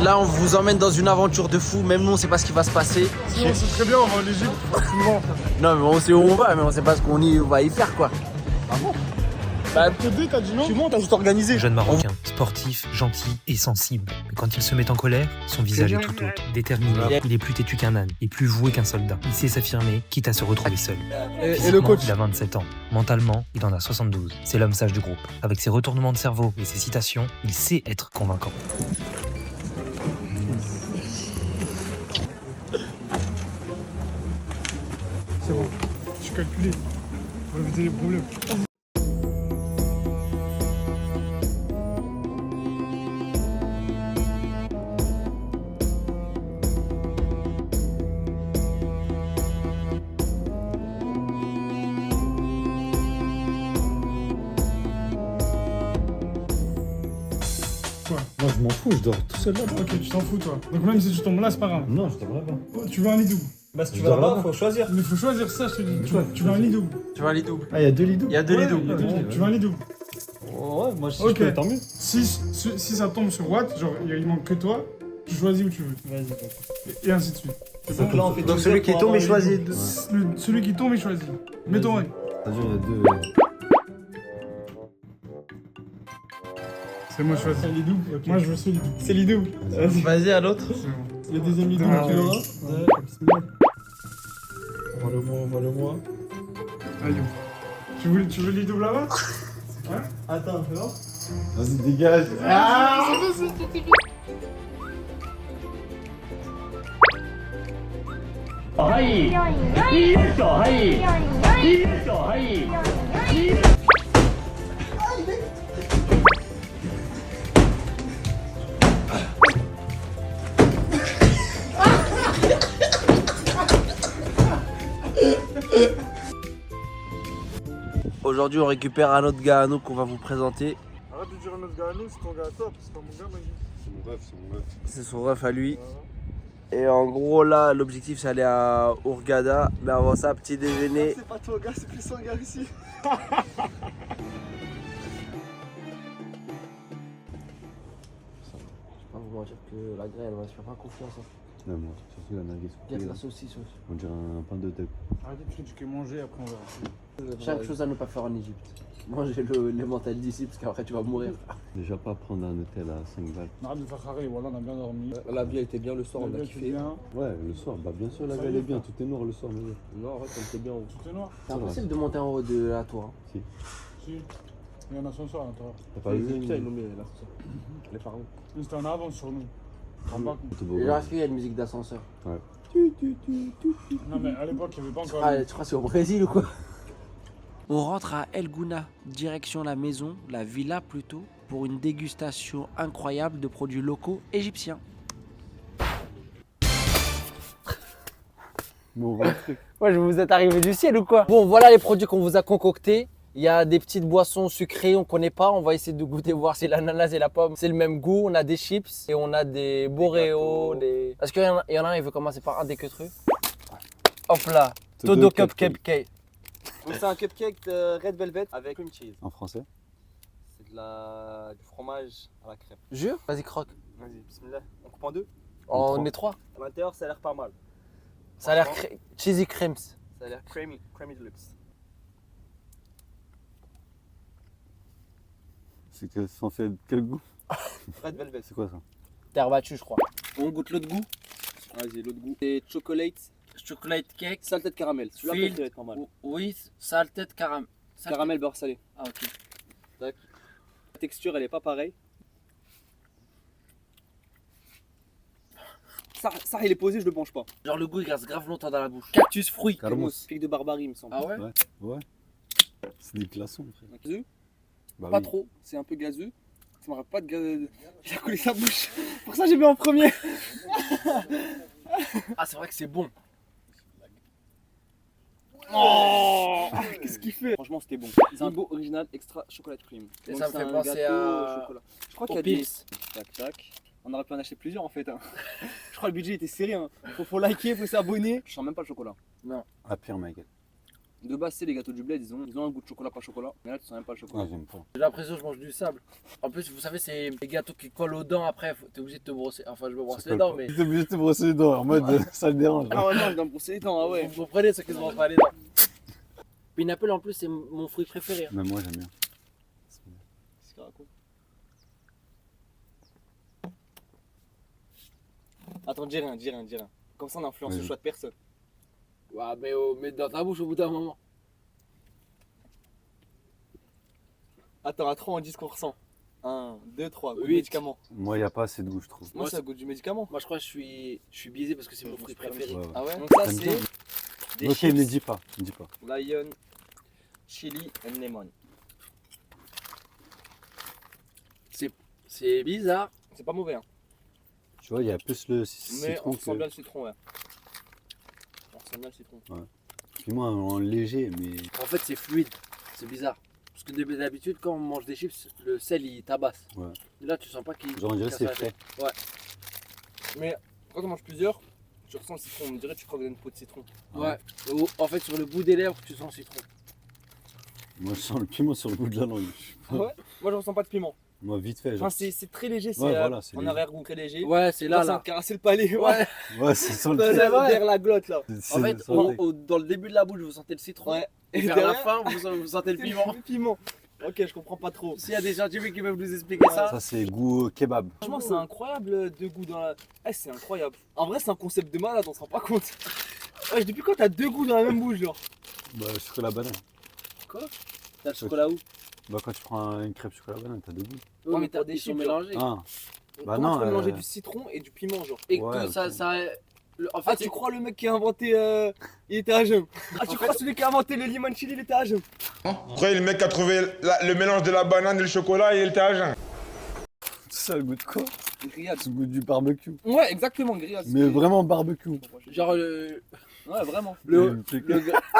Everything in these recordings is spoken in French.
Là, on vous emmène dans une aventure de fou. Même nous, on sait pas ce qui va se passer. Si, on sait très bien, on va en Égypte. Non, mais on sait où on va, mais on sait pas ce qu'on va y faire, quoi. Ah bon? Bah, P2, t'as dit non? C'est bon, t'as juste organisé. Jeune Marocain, sportif, gentil et sensible. Mais quand il se met en colère, son visage est tout autre. Déterminé, il est plus têtu qu'un âne et plus voué qu'un soldat. Il sait s'affirmer, quitte à se retrouver seul. Et Physiquement, le coach? il a 27 ans. Mentalement, il en a 72. C'est l'homme sage du groupe. Avec ses retournements de cerveau et ses citations, il sait être convaincant. C'est bon, je suis calculé. On va éviter les problèmes. Quoi? Moi je m'en fous, je dors tout seul là. Ok, tu t'en fous toi. Donc même si tu tombes là, c'est pas grave. Non, je dors là-bas. Oh, tu veux un lit double? Bah si tu Je vas dors là-bas, là-bas. faut choisir. Mais faut choisir ça, je te dis. Tu veux un lit double? Tu vois les doubles. Ah, il y a deux lits doubles. Il y a deux lits Ouais, doubles. il y a deux lits. Tu veux un lit double? Ouais, moi si Ok. je peux, tant mieux. Si ça tombe sur Watt, genre il manque que toi, tu choisis où tu veux. Vas-y. Et ainsi de suite. C'est Donc bon? là on fait Donc tout celui ça qui pour tombe, il avoir les choisit deux. deux. Celui qui tombe, il choisit. Mets ton règle. C'est-à-dire, il y a deux. C'est moi, je choisis. C'est lit double. Moi, je veux celui double. C'est lit double. Vas-y. Vas-y, à l'autre. C'est bon. Le deuxième lit double, Ah, tu ouais. l'auras. Envoie-le-moi. Aïe. Tu veux le lit double là-bas? Hein? Attends, fais voir. Vas-y, dégage. Aujourd'hui, on récupère un autre gars à nous qu'on va vous présenter. Arrête de dire un autre gars à nous, c'est ton gars à toi, parce que c'est pas mon gars, Maggie. C'est mon rêve, c'est mon rêve. C'est son ref à lui. Et en gros, là, l'objectif, c'est aller à Hurghada. Mais avant ça, petit déjeuner. C'est pas ton gars, c'est plus son gars ici. Je vais pas vous mentir que la graine, elle va se faire pas confiance. Non, moi, surtout la nugget. Il y a de la saucisse aussi. On dirait un pain de tête. Arrêtez de critiquer manger, après on verra. Chaque chose à ne pas faire en Égypte. Manger les mentales d'ici, parce qu'après, tu vas mourir. Déjà pas prendre un hôtel à 5 balles. Arrête de faire carré, voilà, on a bien dormi. La vie était bien le soir, on Le a gars, tu kiffé. viens, Ouais, le soir, bah bien sûr, la Ça vie y elle est, est bien. frère. Tout est noir le soir, mais. Non, arrête, on était bien. tout est noir. C'est impossible de monter en haut de la tour. Hein. Si. Si. Il y a un ascenseur à l'intérieur. T'as pas vu Putain, ils l'ont mis là, ça. Les parents. Mais c'était en avance sur nous. Tu te rends pas compte. le Et toboggan. genre, est-ce qu'il y a une musique d'ascenseur? Non, mais à l'époque, il n'y avait pas encore. Ah, tu crois que c'est au Brésil ou quoi? On rentre à El Gouna, direction la maison, la villa plutôt, pour une dégustation incroyable de produits locaux égyptiens. Mon vrai truc. Ouais, vous êtes arrivé du ciel ou quoi? Bon, voilà les produits qu'on vous a concoctés. Il y a des petites boissons sucrées, on connaît pas. On va essayer de goûter, voir si l'ananas et la pomme, c'est le même goût. On a des chips et on a des Boréos. Des... Est-ce qu'il y en a un, il veut commencer par un des queutrues? Hop là, Todo Cupcake. Donc c'est un cupcake de red velvet avec cream cheese. En français. C'est du fromage à la crème. Jure? Vas-y, croque. Vas-y, bismillah. On coupe en deux. On est trois. À l'intérieur, ça a l'air pas mal. Ça a l'air cheesy creams. Ça a l'air creamy deluxe. C'est que censé être quel goût? Red velvet. C'est quoi ça? Terre battue, je crois. On goûte l'autre goût. Vas-y, l'autre goût. C'est chocolate, Chocolate cake. salted caramel. Celui-là Filled. peut être pas mal. Oui, salted caramel. Caramel beurre salé. Ah, ok. Tac. La texture, elle est pas pareille. Ça, il est posé, je le mange pas. Genre le goût il reste grave longtemps dans la bouche. Cactus fruit. Carmousse. Pic de barbarie, il me semble. Ah ouais? Ouais. C'est des glaçons, frère. Gazeux. Bah Pas oui. trop, c'est un peu gazeux. Ça me rappelle pas de gaz. Il a collé sa bouche. Pour ça, j'ai mis en premier. Ah, c'est vrai que c'est bon. Oh qu'est-ce qu'il fait? Franchement, c'était bon. Zimbo original extra chocolat cream. Et Donc, ça me c'est fait un penser gâteau à- au chocolat. Je crois Au qu'il y a des. Pils. Tac, tac. On aurait pu en acheter plusieurs en fait. Hein. Je crois que le budget était serré. Hein. Faut liker, faut s'abonner. Je sens même pas le chocolat. Ah, pire, Michael. De base, c'est les gâteaux du bled, ils ont un goût de chocolat, pas chocolat. Mais là, tu sens même pas le chocolat. Ah, j'aime pas. J'ai l'impression que je mange du sable. En plus, vous savez, c'est des gâteaux qui collent aux dents après. T'es obligé de te brosser. Enfin, je me brosse les dents, mais. T'es obligé de te brosser les dents en mode ça le dérange. Ah ouais, non, je dois me brosser les dents, ah ouais. Vous comprenez ceux qui se brossent pas les dents. Pineapple, en plus, c'est mon fruit préféré. Même moi, j'aime bien. Qu'est-ce qu'il raconte? Attends, dis rien. Comme ça, on influence le Oui. choix de personne. Ouais, mais dans ta bouche au bout d'un moment. Attends, à 3, on dit ce qu'on ressent. 1, 2, 3, goût de Huit. médicament. Moi, il n'y a pas assez de goût, je trouve. Moi, c'est un goût du médicament. Moi, je crois que je suis biaisé parce que c'est mon fruit préféré. Ouais, ouais. Ah ouais? Donc, ça, T'aimes bien? c'est des Ok, chips ne dis pas. Ne dis pas. Lion, chili and lemon. C'est bizarre. C'est pas mauvais, hein. Tu vois, il y a plus le Mais citron on ressent bien que. le citron, ouais. On ressent bien le citron. Puis moi, en léger, mais. En fait, c'est fluide. C'est bizarre. Parce que d'habitude, quand on mange des chips, le sel il tabasse. Ouais. Et là, tu sens pas qu'il. Genre, on dirait que casse c'est la frais. tête. Mais quand on mange plusieurs, tu ressens le citron. On dirait que tu croques dans une peau de citron. Ouais. En fait, sur le bout des lèvres, tu sens le citron. Moi, je sens le piment sur le bout de la langue. Ah ouais? Moi, je ressens pas de piment. Moi, vite fait. Enfin, Genre. c'est très léger. C'est voilà, c'est en léger. arrière-goût très léger. Ouais, c'est Là, là, ça me là. caressait le palais. Ouais. Ouais, c'est sans le Là, C'est vrai. derrière la glotte, là. C'est- En fait, c'est santé. dans le début de la bouche, vous sentez le citron. Ouais. Et vers la fin, vous sentez le piment. Le piment. Ok, je comprends pas trop. S'il y a des scientifiques qui peuvent nous expliquer ça, Ça, c'est goût kebab. Franchement, c'est incroyable de goût dans la. Eh, c'est incroyable. En vrai, c'est un concept de malade, on se rend pas compte. Ouais, depuis quand t'as deux goûts dans la même bouche, genre? Bah, chocolat banane. t'as le chocolat où? Bah, quand tu prends une crêpe chocolat banane, t'as deux goûts. Oui, mais pour t'as des des sont chips, mélangés. Ah, bah Comment non. tu peux mélanger du citron et du piment, genre? Et Ouais, que ok. en Ah, fait, tu crois le mec qui a inventé. Il était à jeun? Ah, tu crois celui qui a inventé le lemon chili, il était à jeun? Après, le mec a trouvé le mélange de la banane et le chocolat et il était à jeun. Ça a le goût de quoi? Grillade. Ça a le goût du barbecue. Ouais, exactement, grillade. Mais vraiment barbecue. genre Ouais, vraiment.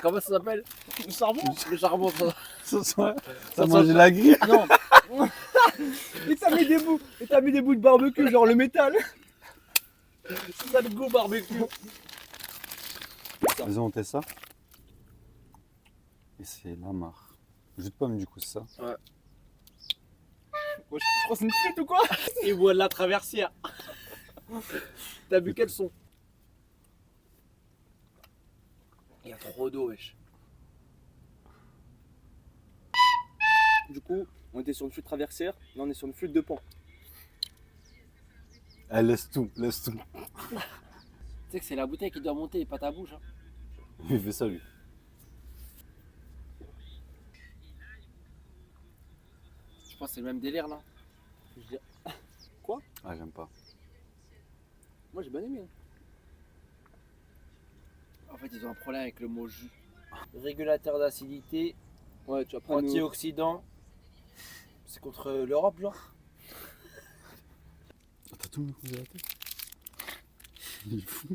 comment ça s'appelle? Le charbon? Le charbon. Ça Ça mangé sent- la grille. Non. Et t'as mis des bouts. Et t'as mis des bouts de barbecue, genre le métal. C'est ça le goût barbecue. Vas-y, on teste ça. Et c'est la marre. Jus de pomme, du coup, c'est ça. Ouais, je crois que c'est une frite ou quoi? Il boit de la traversière. T'as vu quels sont? Il y a trop d'eau, wesh. Du coup, on était sur une flûte traversière, là on est sur une flûte de pan. Elle laisse tout, laisse tout. Tu sais que c'est la bouteille qui doit monter et pas ta bouche. Hein. Il fait ça, lui. Je pense que c'est le même délire là. Je dis- Ah, j'aime pas. Moi j'ai bien aimé. En fait, ils ont un problème avec le mot jus. Régulateur d'acidité, Ouais, tu vas prendre. antioxydant. C'est contre l'Europe, genre? T'as tout me couvert la tête. Il est fou.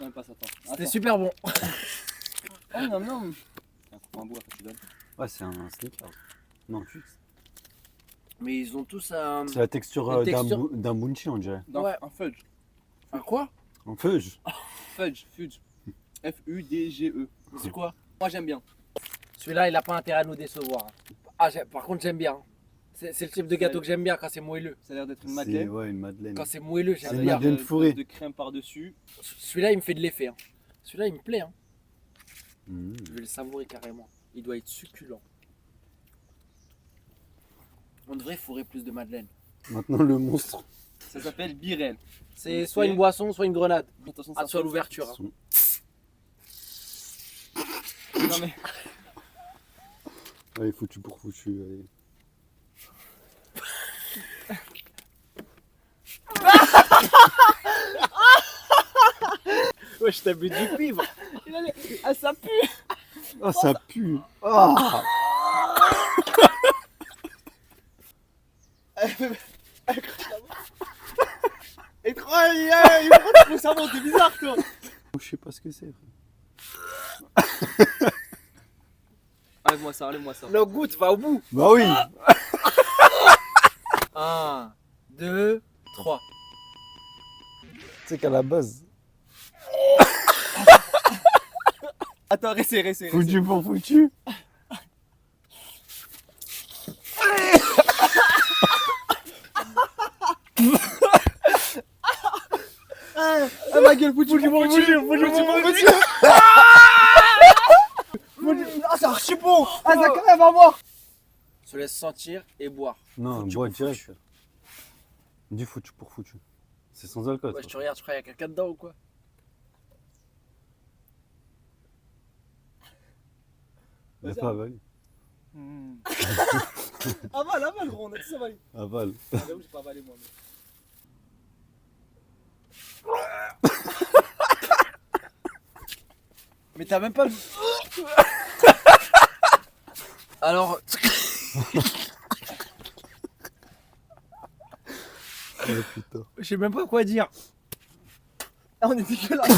Non, pas ça, attends. C'était super bon. Oh non, non. Tiens, prends un bout après tu donnes. Ouais, c'est un sneaker. Non, fixe. Mais ils ont tous un. C'est la texture La d'un texture- d'un bunchi, on dirait. Non, Ouais. un fudge. Un quoi? Un fudge. Fudge. F-U-D-G-E. C'est quoi? Moi j'aime bien. Celui-là, il a pas intérêt à nous décevoir. Ah, par contre, j'aime bien. C'est le type de gâteau que j'aime bien quand c'est moelleux. Ça a l'air d'être une C'est madeleine. ouais, une madeleine. Quand c'est moelleux, C'est j'aime une bien. madeleine fourrée. De crème par-dessus. Celui-là, il me fait de l'effet. Hein. Celui-là, il me plaît. Hein. Mmh. Je vais le savourer carrément. Il doit être succulent. On devrait fourrer plus de madeleine. Maintenant, le monstre. Ça s'appelle Birel. C'est soit une boisson, soit une grenade. Attention, Ah, soit l'ouverture. Hein. Son- Non mais. Allez, foutu pour foutu. Allez. Ouais, je t'ai du cuivre. Ah, ça pue! Ah, ça pue. Ah. Et trop, il prend ton cerveau, t'es bizarre toi! Je sais pas ce que c'est. Enlève-moi ça. Le goutte va au bout. Bah oui. 1, 2, 3. Tu sais qu'à la base. Attends, restez. Foutu pour foutu. Ah ma gueule, foutu. Ah, c'est archi bon. Ah, ça quand même à voir. Se laisse sentir et boire. Non, Foutu bois pour direct. foutu. Du foutu pour foutu. C'est sans alcool. Ouais, ça. tu regardes, tu crois qu'il y a quelqu'un dedans ou quoi? J'ai pas avalé. Avale, gros, on a tous avalé. Avale. Ah, j'avoue, j'ai pas avalé moi. Mais t'as même pas le... Alors... Oh putain. Je sais même pas quoi dire. Ah, on est dégueulasse.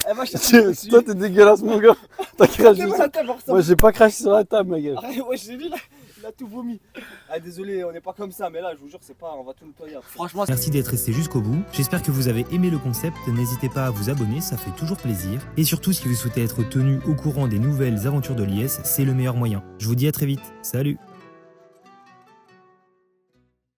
Elle va chercher. Toi t'es dégueulasse mon gars. T'as craché C'est sur... la table, Moi j'ai pas craché sur la table ma gueule. Arrête, ouais, j'ai vu là, il a tout vomi. Ah, désolé, on n'est pas comme ça, mais là, je vous jure, c'est pas, on va tout nettoyer. Franchement, Merci d'être resté jusqu'au bout. J'espère que vous avez aimé le concept. N'hésitez pas à vous abonner, ça fait toujours plaisir. Et surtout, si vous souhaitez être tenu au courant des nouvelles aventures de l'IS, c'est le meilleur moyen. Je vous dis à très vite. Salut!